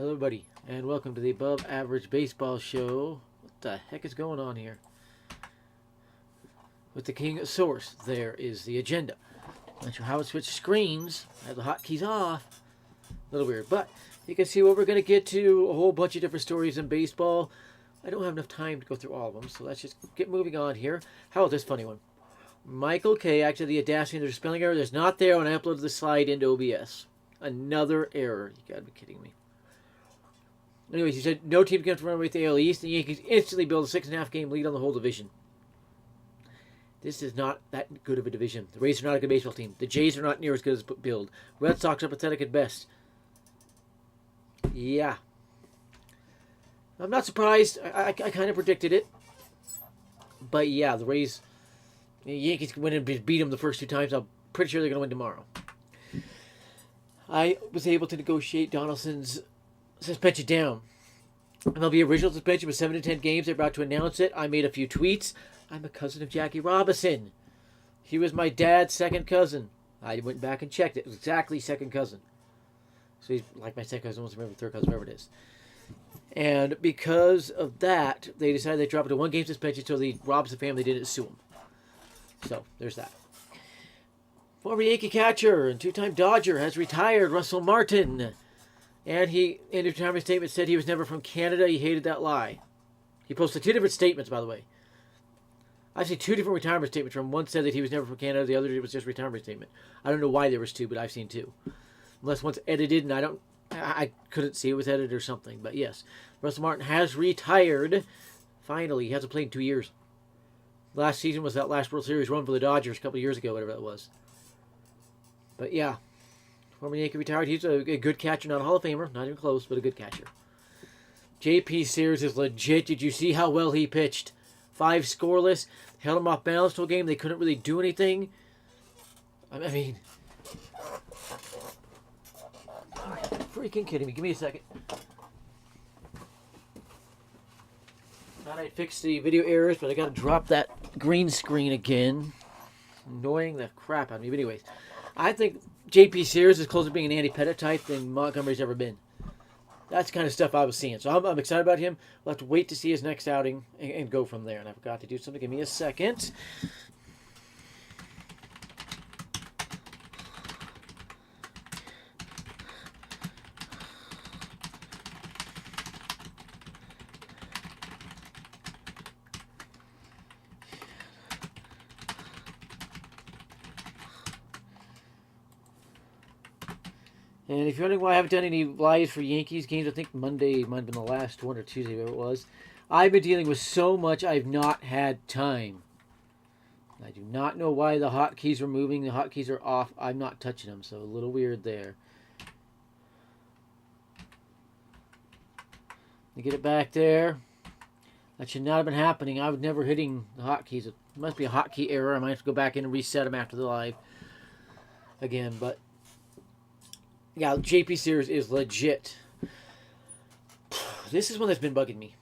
Hello, everybody, and welcome to the Above Average Baseball Show. What the heck is going on here? With the TheKingSource, there is the agenda. Not sure how it switched screens. I have the hotkeys off. A little weird, but you can see what we're going to get to. A whole bunch of different stories in baseball. I don't have enough time to go through all of them, so let's just get moving on here. How about this funny one? Michael K. actually the audacity there's a spelling error that's not there when I uploaded the slide into OBS. Another error. You gotta be kidding me. Anyways, he said no team can run away with the AL East. The Yankees instantly build a 6.5 game lead on the whole division. This is not that good of a division. The Rays are not a good baseball team. The Jays are not near as good as build. Red Sox are pathetic at best. Yeah. I'm not surprised. I kind of predicted it. But yeah, the Rays, the Yankees can win and beat them the first two times. I'm pretty sure they're going to win tomorrow. I was able to negotiate Donaldson's suspension down. MLB original suspension was 7 to 10 games. They're about to announce it. I made a few tweets. I'm a cousin of Jackie Robinson. He was my dad's second cousin. I went back and checked it. It was exactly second cousin. So he's like my second cousin, whatever, third cousin, whatever it is. And because of that, they decided they'd drop it to 1 game suspension so the Robinson family didn't sue him. So there's that. Former Yankee catcher and two-time Dodger has retired, Russell Martin. And he, in his retirement statement, said he was never from Canada. He hated that lie. He posted 2 different statements, by the way. I've seen 2 different retirement statements from. One said that he was never from Canada. The other was just a retirement statement. I don't know why there was 2, but I've seen 2. Unless one's edited, and I couldn't see it was edited or something. But yes, Russell Martin has retired. Finally, he hasn't played in 2 years. Last season was that last World Series run for the Dodgers a couple of years ago, whatever that was. But yeah, former Yankee retired. He's a good catcher, not a Hall of Famer, not even close, but a good catcher. J.P. Sears is legit. Did you see how well he pitched? 5 scoreless, held him off balance the whole game. They couldn't really do anything. I mean, are you freaking kidding me? Give me a second. Thought I'd fix the video errors, but I got to drop that green screen again. Annoying the crap out of me. But anyways, I think J.P. Sears is closer to being an Andy Pettitte type than Montgomery's ever been. That's the kind of stuff I was seeing. So I'm excited about him. We'll have to wait to see his next outing and go from there. And I forgot to do something. Give me a second. And if you're wondering why I haven't done any lives for Yankees games, I think Monday might have been the last one or Tuesday, whatever it was. I've been dealing with so much I've not had time. I do not know why the hotkeys are moving. The hotkeys are off. I'm not touching them, so a little weird there. You get it back there. That should not have been happening. I was never hitting the hotkeys. It must be a hotkey error. I might have to go back in and reset them after the live again, but yeah, J.P. Sears is legit. This is one that's been bugging me.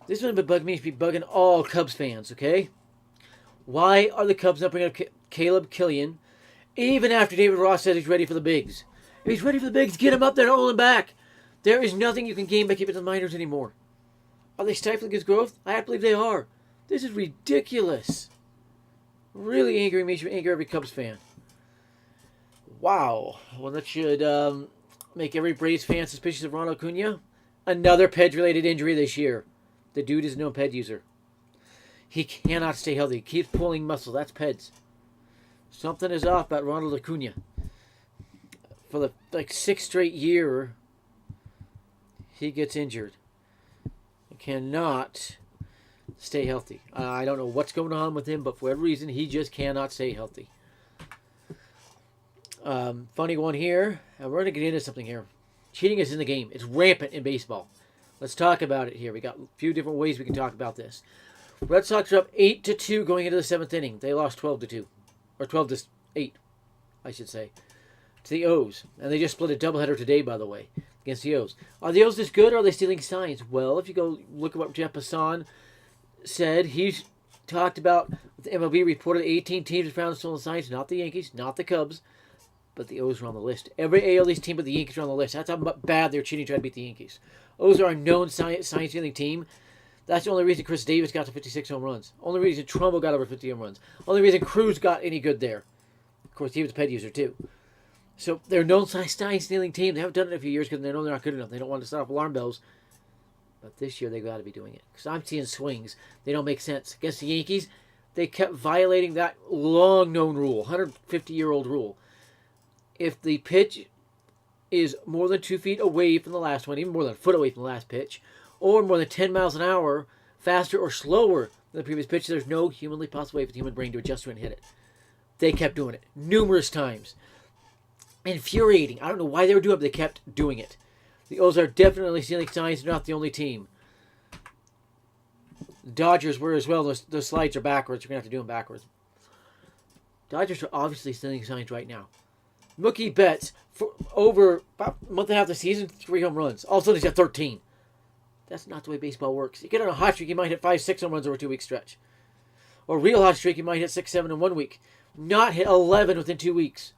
This one that's been bugging me. It's been bugging all Cubs fans, okay? Why are the Cubs not bringing up Caleb Killian even after David Ross said he's ready for the bigs? If he's ready for the bigs, get him up there and hold him back. There is nothing you can gain by keeping the minors anymore. Are they stifling his growth? I have to believe they are. This is ridiculous. Really angering me. Should anger every Cubs fan. Wow. Well, that should make every Braves fan suspicious of Ronald Acuna. Another PED-related injury this year. The dude is no PED user. He cannot stay healthy. He keeps pulling muscle. That's PEDs. Something is off about Ronald Acuna. For the 6th straight year, he gets injured. He cannot stay healthy. I don't know what's going on with him, but for whatever reason, he just cannot stay healthy. Funny one here. We're going to get into something here. Cheating is in the game. It's rampant in baseball. Let's talk about it here. We got a few different ways we can talk about this. Red Sox are up 8-2 going into the 7th inning. They lost 12-2. Or 12-8, I should say. To the O's. And they just split a doubleheader today, by the way, against the O's. Are the O's this good or are they stealing signs? Well, if you go look at what Jeff Passan said, he's talked about the MLB reported 18 teams have found stolen signs, not the Yankees, not the Cubs. but the O's are on the list. Every AL East team but the Yankees are on the list. That's how bad they're cheating trying to beat the Yankees. O's are a known sign-stealing team. That's the only reason Chris Davis got to 56 home runs. Only reason Trumbo got over 50 home runs. Only reason Cruz got any good there. Of course, he was a pet user too. So they're a known sign-stealing team. They haven't done it in a few years because they know they're not good enough. They don't want to set off alarm bells. But this year, they've got to be doing it. Because I'm seeing swings. They don't make sense. Against the Yankees, they kept violating that long-known rule, 150-year-old rule. If the pitch is more than 2 feet away from the last one, even more than a foot away from the last pitch, or more than 10 miles an hour, faster or slower than the previous pitch, there's no humanly possible way for the human brain to adjust to it and hit it. They kept doing it numerous times. Infuriating. I don't know why they were doing it, but they kept doing it. The O's are definitely stealing signs. They're not the only team. The Dodgers were as well. Those slides are backwards. We're going to have to do them backwards. Dodgers are obviously stealing signs right now. Mookie Betts, for over about a month and a half of the season, 3 home runs. All of a sudden, he's got 13. That's not the way baseball works. You get on a hot streak, you might hit 5, 6 home runs over a 2-week stretch. Or a real hot streak, you might hit 6, 7 in 1 week. Not hit 11 within 2 weeks.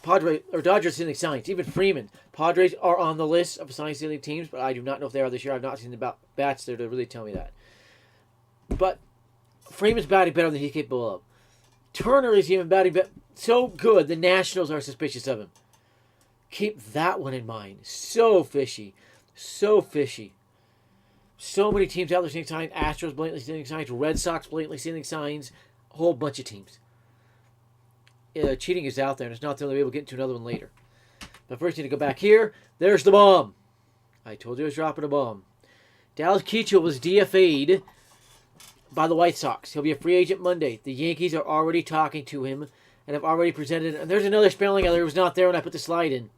Dodgers stealing signs. Even Freeman. Padres are on the list of sign stealing teams, but I do not know if they are this year. I've not seen the bats there to really tell me that. But Freeman's batting better than he's capable of. Turner is even batting so good, the Nationals are suspicious of him. Keep that one in mind. So fishy. So fishy. So many teams out there stealing signs. Astros blatantly stealing signs. Red Sox blatantly stealing signs. A whole bunch of teams. Cheating is out there, and it's not the only way. We'll get into another one later. But first, I need to go back here. There's the bomb. I told you I was dropping a bomb. Dallas Keuchel was DFA'd by the White Sox. He'll be a free agent Monday. The Yankees are already talking to him and have already presented. And there's another spelling error that was not there when I put the slide in.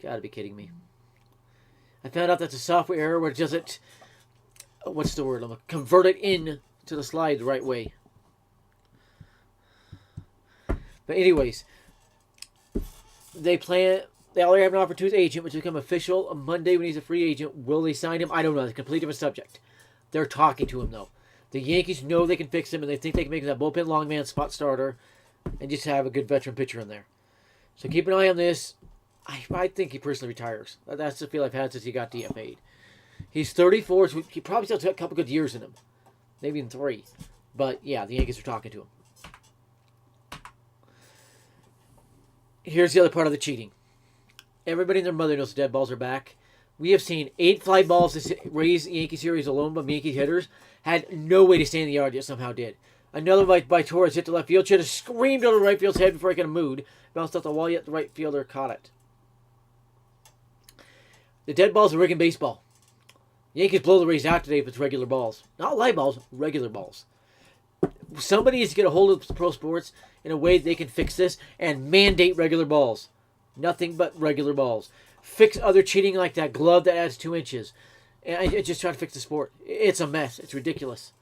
Gotta be kidding me. I found out that's a software error where it doesn't, what's the word? I'm going to convert it in to the slide the right way. But anyways, they already have an offer to his agent, which will become official on Monday when he's a free agent. Will they sign him? I don't know. It's a completely different subject. They're talking to him, though. The Yankees know they can fix him, and they think they can make him that bullpen long man spot starter and just have a good veteran pitcher in there. So keep an eye on this. I think he personally retires. That's the feel I've had since he got DFA'd. He's 34, so he probably still has a couple good years in him. Maybe even 3. But, yeah, the Yankees are talking to him. Here's the other part of the cheating. Everybody and their mother knows the dead balls are back. We have seen 8 fly balls this Rays Yankee series alone, but Yankee hitters had no way to stay in the yard, yet somehow did. Another by Torres hit the left field. Should have screamed over right field's head before he could have moved. Bounced off the wall, yet the right fielder caught it. The dead balls are rigging baseball. Yankees blow the Rays out today if it's regular balls. Not live balls, regular balls. Somebody needs to get a hold of pro sports in a way that they can fix this and mandate regular balls. Nothing but regular balls. Fix other cheating like that glove that adds 2 inches. And I just try to fix the sport. It's a mess. It's ridiculous.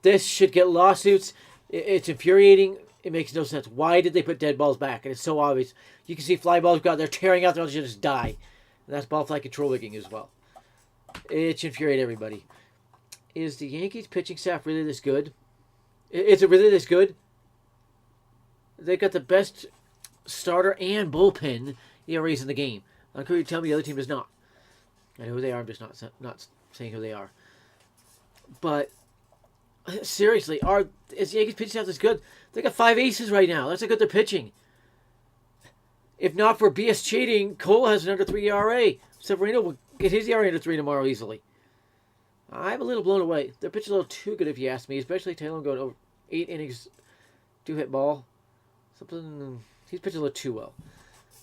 This should get lawsuits. It's infuriating. It makes no sense. Why did they put dead balls back? And it's so obvious. You can see fly balls go out there tearing out, they'll just die. And that's ball flight control rigging as well. It should infuriate everybody. Is the Yankees pitching staff really this good? Is it really this good? They've got the best starter and bullpen ERAs in the game. I'm sure you tell me the other team does not. I know who they are. I'm just not saying who they are. But seriously, is the Yankees pitching staff this good? They got 5 aces right now. That's how good they're pitching. If not for BS cheating, Cole has an under 3 ERA. Severino will get his ERA under 3 tomorrow easily. I'm a little blown away. They're pitching a little too good if you ask me, especially Taylor going over 8 innings, 2-hit ball. He's pitching a little too well.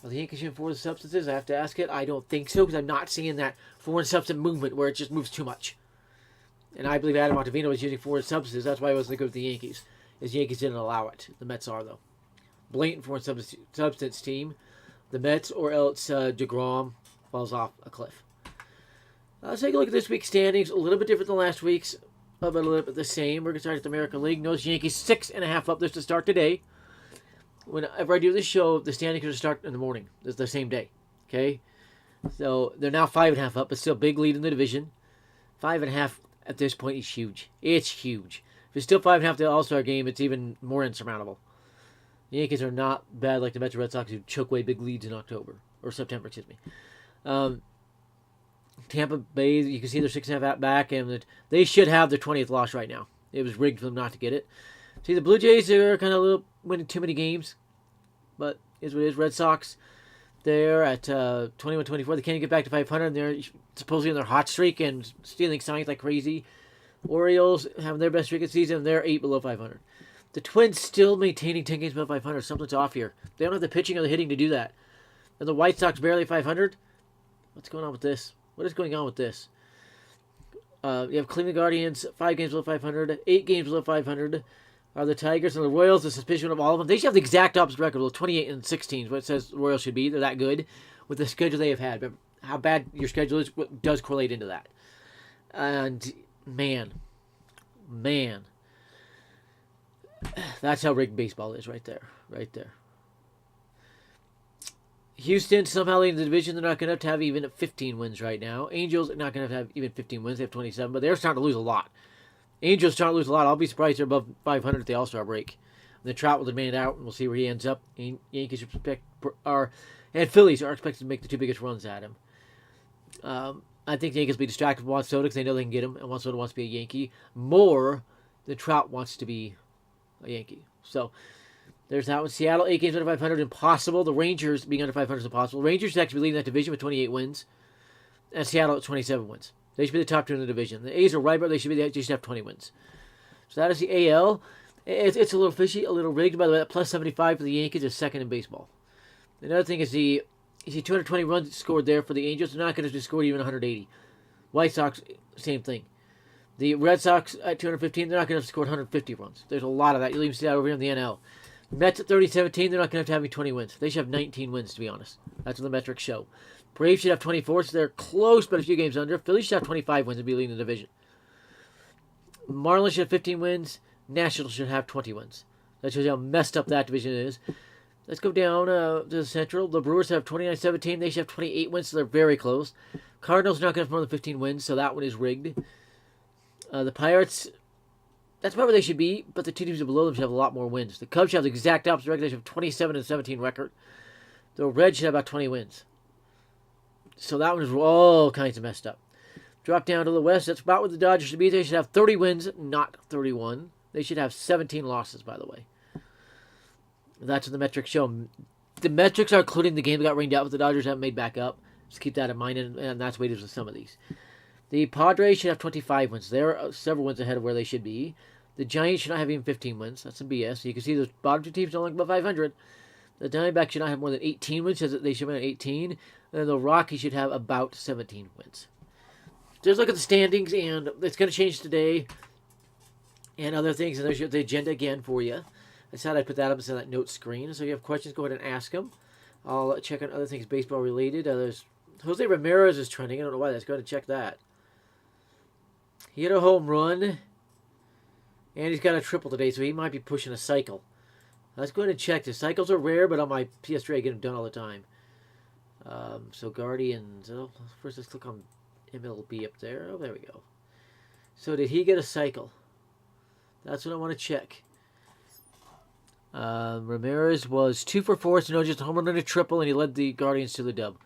Are the Yankees using foreign substances? I have to ask it. I don't think so, because I'm not seeing that foreign substance movement where it just moves too much. And I believe Adam Ottavino was using foreign substances. That's why he wasn't good with the Yankees. The Yankees didn't allow it. The Mets are, though. Blatant foreign substance team. The Mets, or else DeGrom falls off a cliff. Let's take a look at this week's standings. A little bit different than last week's, but a little bit the same. We're going to start at the American League. Notice Yankees 6.5 up. This to start today. Whenever I do this show, the standings are going to start in the morning. It's the same day. Okay? So they're now 5.5 up, but still big lead in the division. 5.5 at this point is huge. It's huge. If it's still 5.5 to the All-Star game, it's even more insurmountable. The Yankees are not bad like the Mets or Red Sox who choke away big leads in October. Or September, excuse me. Tampa Bay, you can see they're 6.5 out back, and they should have their 20th loss right now. It was rigged for them not to get it. See, the Blue Jays are kind of winning too many games, but is what it is. Red Sox, they're at 21-24. They can't get back to 500. And they're supposedly on their hot streak and stealing signs like crazy. Orioles having their best streak of the season, and they're 8 below 500. The Twins still maintaining 10 games above 500. Something's off here. They don't have the pitching or the hitting to do that. And the White Sox barely 500. What's going on with this? What is going on with this? You have Cleveland Guardians 5 games below 500, 8 games below 500. Are the Tigers and the Royals the suspicion of all of them? They should have the exact opposite record, 28-16 is what it says the Royals should be. They're that good with the schedule they have had. But how bad your schedule is does correlate into that. And man, that's how rigged baseball is right there. Houston somehow leading the division. They're not going to have even 15 wins right now. Angels are not going to have even 15 wins. They have 27, but they're starting to lose a lot. Angels starting to lose a lot. I'll be surprised they're above 500 at the All-Star break. And the Trout will demand out, and we'll see where he ends up. Yankees and Phillies are expected to make the 2 biggest runs at him. I think the Yankees will be distracted with Juan Soto because they know they can get him, and Juan Soto wants to be a Yankee more than Trout wants to be a Yankee. So there's that one. Seattle, 8 games under 500, impossible. The Rangers being under 500 is impossible. The Rangers should actually be leading that division with 28 wins, and Seattle at 27 wins. They should be the top 2 in the division. The A's are right, but they should have 20 wins. So that is the AL. It's a little fishy, a little rigged. By the way, that plus 75 for the Yankees is second in baseball. Another thing is you see 220 runs scored there for the Angels. They're not going to score even 180. White Sox, same thing. The Red Sox at 215, they're not going to have scored 150 runs. There's a lot of that. You'll even see that over here in the NL. Mets at 30-17, they're not going to have 20 wins. They should have 19 wins, to be honest. That's what the metrics show. Braves should have 24, so they're close, but a few games under. Phillies should have 25 wins and be leading the division. Marlins should have 15 wins. Nationals should have 20 wins. That shows you how messed up that division is. Let's go down to the Central. The Brewers have 29-17. They should have 28 wins, so they're very close. Cardinals are not going to have more than 15 wins, so that one is rigged. The Pirates, that's about where they should be, but the 2 teams below them should have a lot more wins. The Cubs should have the exact opposite record. They should have 27-17 record. The Reds should have about 20 wins. So that one is all kinds of messed up. Drop down to the West. That's about what the Dodgers should be. They should have 30 wins, not 31. They should have 17 losses, by the way. That's what the metrics show. The metrics are including the game that got rained out, but the Dodgers haven't made back up. Just keep that in mind, and that's what it is with some of these. The Padres should have 25 wins. They're several wins ahead of where they should be. The Giants should not have even 15 wins. That's some BS. So you can see those bottom 2 teams don't look above 500. The Diamondbacks should not have more than 18 wins. They should have 18. And then the Rockies should have about 17 wins. Just look at the standings, and it's going to change today and other things. And there's the agenda again for you. I said I'd put that up instead of that note screen. So if you have questions, go ahead and ask them. I'll check on other things baseball related. There's Jose Ramirez is trending. I don't know why. Let's go ahead and check that. He hit a home run, and he's got a triple today, so he might be pushing a cycle. Let's go ahead and check this. Cycles are rare, but on my PS3, I get them done all the time. So Guardians. Oh, first, let's click on MLB up there. Oh, there we go. So did he get a cycle? That's what I want to check. Ramirez was 2 for 4, so just a home run and a triple, and he led the Guardians to the dub.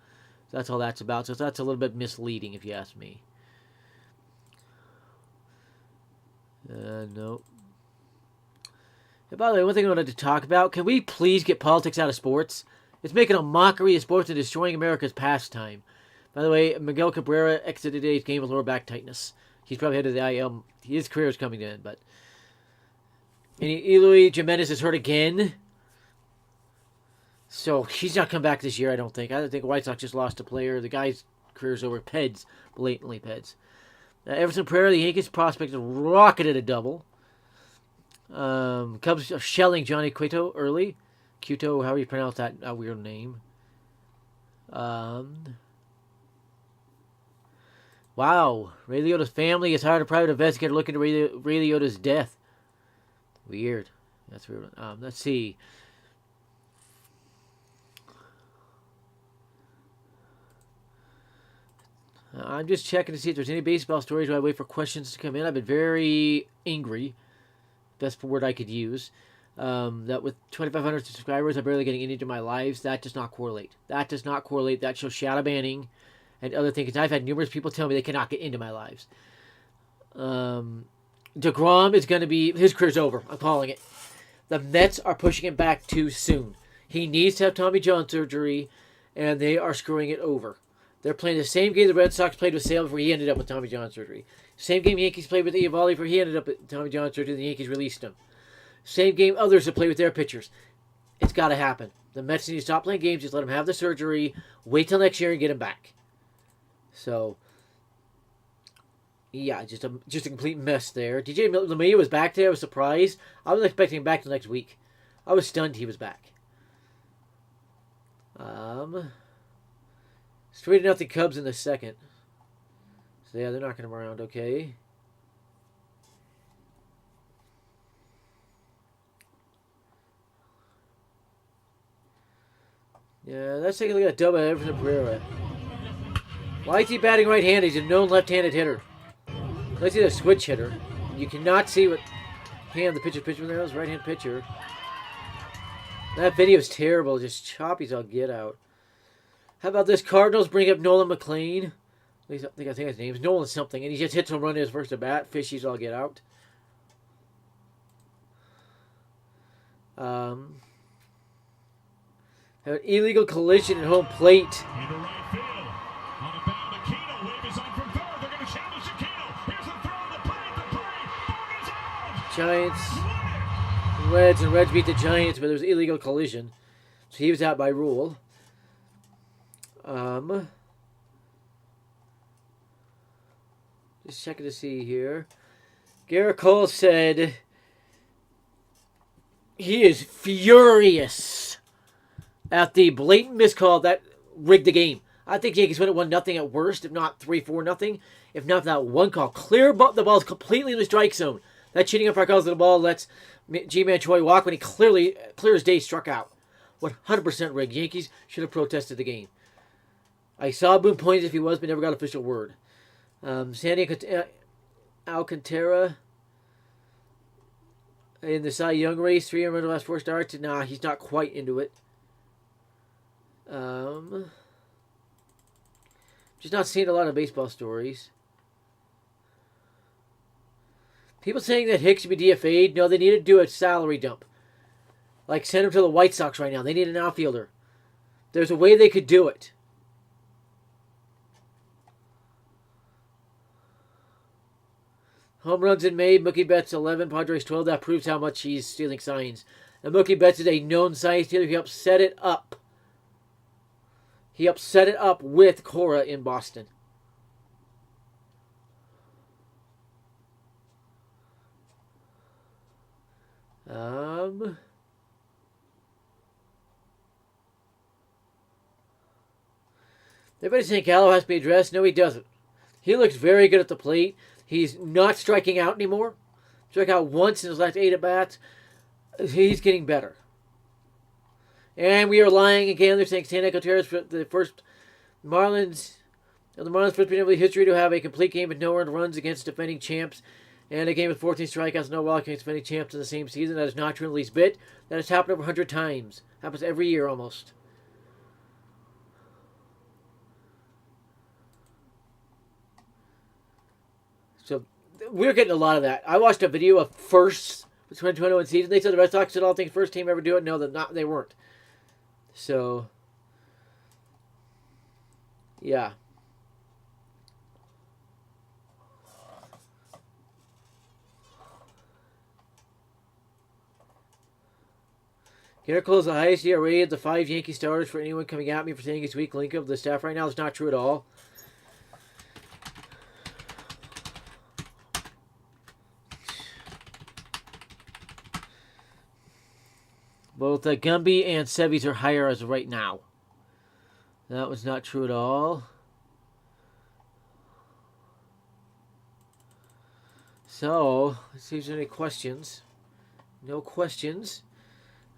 So that's all that's about. So that's a little bit misleading, if you ask me. No. And by the way, one thing I wanted to talk about, can we please get politics out of sports? It's making a mockery of sports and destroying America's pastime. By the way, Miguel Cabrera exited today's game with lower back tightness. He's probably headed to the IL. His career is coming to an end, but... And Eloy Jimenez is hurt again. So he's not come back this year, I don't think. I don't think White Sox just lost a player. The guy's career's over. Peds. Blatantly Peds. Everson Pereira, the Yankees prospect, rocketed a double. Cubs are shelling Johnny Cueto early. Cueto, however you pronounce that weird name. Wow. Ray Liotta's family has hired a private investigator looking into Ray Liotta's death. Weird. That's weird. Let's see. I'm just checking to see if there's any baseball stories while I wait for questions to come in. I've been very angry. Best word I could use. That with 2,500 subscribers, I'm barely getting into my lives. That does not correlate. That does not correlate. That shows shadow banning and other things. I've had numerous people tell me they cannot get into my lives. DeGrom is going to be... His career's over. I'm calling it. The Mets are pushing him back too soon. He needs to have Tommy John surgery, and they are screwing it over. They're playing the same game the Red Sox played with Sale before he ended up with Tommy John surgery. Same game Yankees played with Eovaldi before he ended up with Tommy John surgery and the Yankees released him. Same game others have played with their pitchers. It's got to happen. The Mets need to stop playing games. Just let him have the surgery. Wait till next year and get him back. So, yeah, just a complete mess there. DJ LeMahieu was back today. I was surprised. I was expecting him back till next week. I was stunned he was back. Straighten out the Cubs in the second. So, yeah, they're knocking him around okay. Yeah, let's take a look at that double header from Pereira. Why is he batting right-handed? He's a known left-handed hitter. Let's see the switch hitter. You cannot see what hand the pitcher pitched when there was right-hand pitcher. That video is terrible. Just choppy as I'll get out. How about this? Cardinals bring up Nolan McLean. At least I think his name is Nolan something. And he just hits home run in his first at bat. Fishy as I'll get out. An illegal collision at home plate. Giants, Reds, and Reds beat the Giants, but there was an illegal collision. So he was out by rule. Just checking to see here. Garrett Cole said he is furious at the blatant miscall that rigged the game. I think Yankees win at 1-0 at worst, if not 3-4-0. If not for that one call. The ball's completely in the strike zone. That cheating umpire calls the ball, lets G-Man Choi walk when he clear as day, struck out. 100% rigged. Yankees should have protested the game. I saw Boone point if he was, but never got official word. Sandy Alcantara in the Cy Young race, 3 in the last 4 starts. Nah, he's not quite into it. Just not seeing a lot of baseball stories. People saying that Hicks should be DFA'd. No, they need to do a salary dump. Like, send him to the White Sox right now. They need an outfielder. There's a way they could do it. Home runs in May. Mookie Betts 11. Padres 12. That proves how much he's stealing signs. And Mookie Betts is a known sign stealer. He helped set it up. He helped set it up with Cora in Boston. Everybody's saying Gallo has to be addressed. No, he doesn't. He looks very good at the plate. He's not striking out anymore. Struck out once in his last 8 at-bats. He's getting better. And we are lying again. They're saying Sandy Alcantara for the first Marlins. The Marlins first been able in history to have a complete game with no earned runs against defending champs. And a game with 14 strikeouts, no walk against defending champs in the same season. That is not true in the least bit. That has happened over 100 times. Happens every year almost. So we're getting a lot of that. I watched a video of firsts for 2021 season. They said the Red Sox did all things first team ever do it. No, they weren't. So, yeah. Garrett Cole is the highest ERA of the 5 Yankee starters for anyone coming at me for saying he's weak link of the staff right now. It's not true at all. Both Gumby and Sevy's are higher as of right now. That was not true at all. So, let's see if there's any questions. No questions.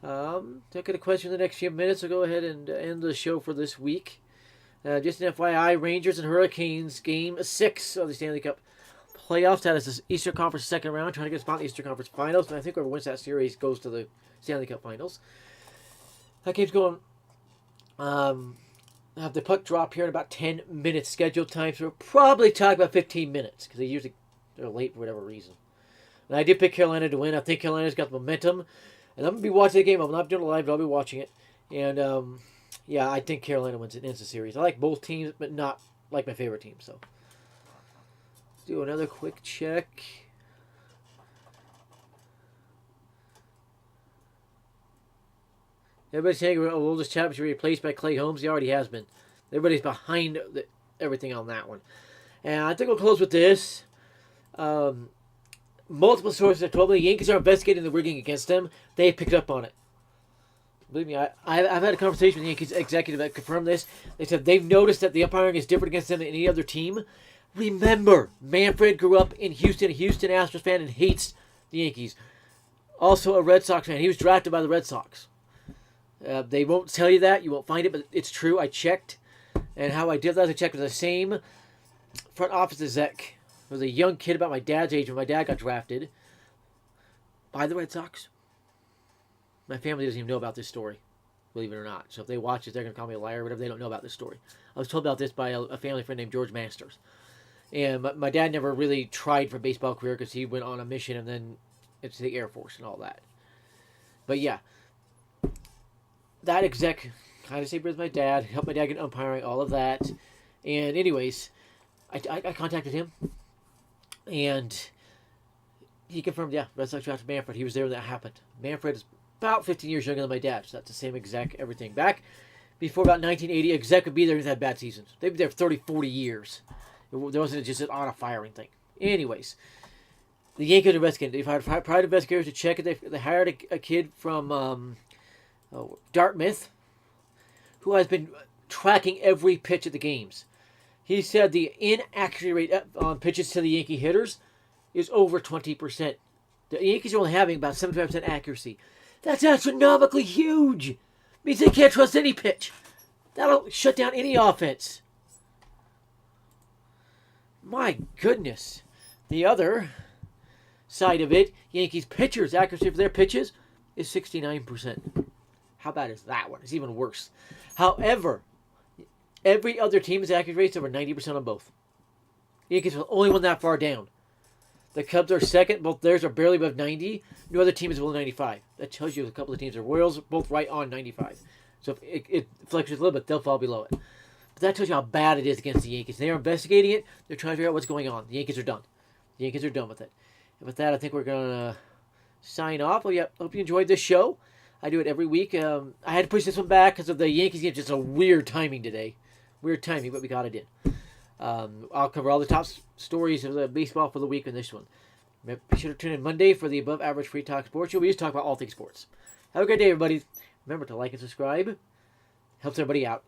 Don't get a question in the next few minutes. I'll go ahead and end the show for this week. Just an FYI, Rangers and Hurricanes, Game 6 of the Stanley Cup playoffs. That is the Eastern Conference second round, trying to get a spot in the Eastern Conference Finals. And I think whoever wins that series goes to the Stanley Cup Finals. That game's going. Have the puck drop here in about 10 minutes scheduled time, so we'll probably talk about 15 minutes because they're late for whatever reason. And I did pick Carolina to win. I think Carolina's got the momentum, and I'm gonna be watching the game. I'm not doing it live, but I'll be watching it. And yeah, I think Carolina wins it. Ends the series. I like both teams, but not like my favorite team. So let's do another quick check. Everybody's saying oldest champion should be replaced by Clay Holmes. He already has been. Everybody's behind everything on that one. And I think we'll close with this. Multiple sources have told me the Yankees are investigating the rigging against them. They picked up on it. Believe me, I've had a conversation with the Yankees executive that confirmed this. They said they've noticed that the umpiring is different against them than any other team. Remember, Manfred grew up in Houston, a Houston Astros fan, and hates the Yankees. Also a Red Sox fan. He was drafted by the Red Sox. They won't tell you that. You won't find it, but it's true. I checked. And how I did that, I checked with the same front office exec. I was a young kid about my dad's age when my dad got drafted by the Red Sox. My family doesn't even know about this story, believe it or not. So if they watch it, they're going to call me a liar or whatever. They don't know about this story. I was told about this by a family friend named George Masters. And my dad never really tried for a baseball career because he went on a mission and then into the Air Force and all that. But yeah, that exec kind of saved with my dad, helped my dad get umpiring, all of that. And anyways, I contacted him, and he confirmed, yeah, Red Sox drafted Manfred. He was there when that happened. Manfred is about 15 years younger than my dad, so that's the same exec, everything. Back before about 1980, exec would be there and had bad seasons. They'd be there for 30, 40 years. There wasn't just an auto-firing thing. Anyways, the Yankees are investigating. They've hired private investigators to check it. They hired a kid from Dartmouth who has been tracking every pitch at the games. He said the inaccuracy rate on pitches to the Yankee hitters is over 20%. The Yankees are only having about 75% accuracy. That's astronomically huge. It means they can't trust any pitch. That'll shut down any offense. My goodness. The other side of it, Yankees pitchers' accuracy for their pitches is 69%. How bad is that one? It's even worse. However, every other team's accuracy rates over 90% on both. The Yankees are the only one that far down. The Cubs are second. Both theirs are barely above 90. No other team is below 95. That tells you a couple of teams are Royals, both right on 95. So if it flexes a little bit, they'll fall below it. But that tells you how bad it is against the Yankees. They are investigating it. They're trying to figure out what's going on. The Yankees are done. The Yankees are done with it. And with that, I think we're going to sign off. Well, yeah, hope you enjoyed this show. I do it every week. I had to push this one back because of the Yankees game. Just a weird timing today. Weird timing, but we got it in. I'll cover all the top stories of the baseball for the week in this one. Be sure to tune in Monday for the Above Average Free Talk Sports Show. We just talk about all things sports. Have a great day, everybody. Remember to like and subscribe. Helps everybody out.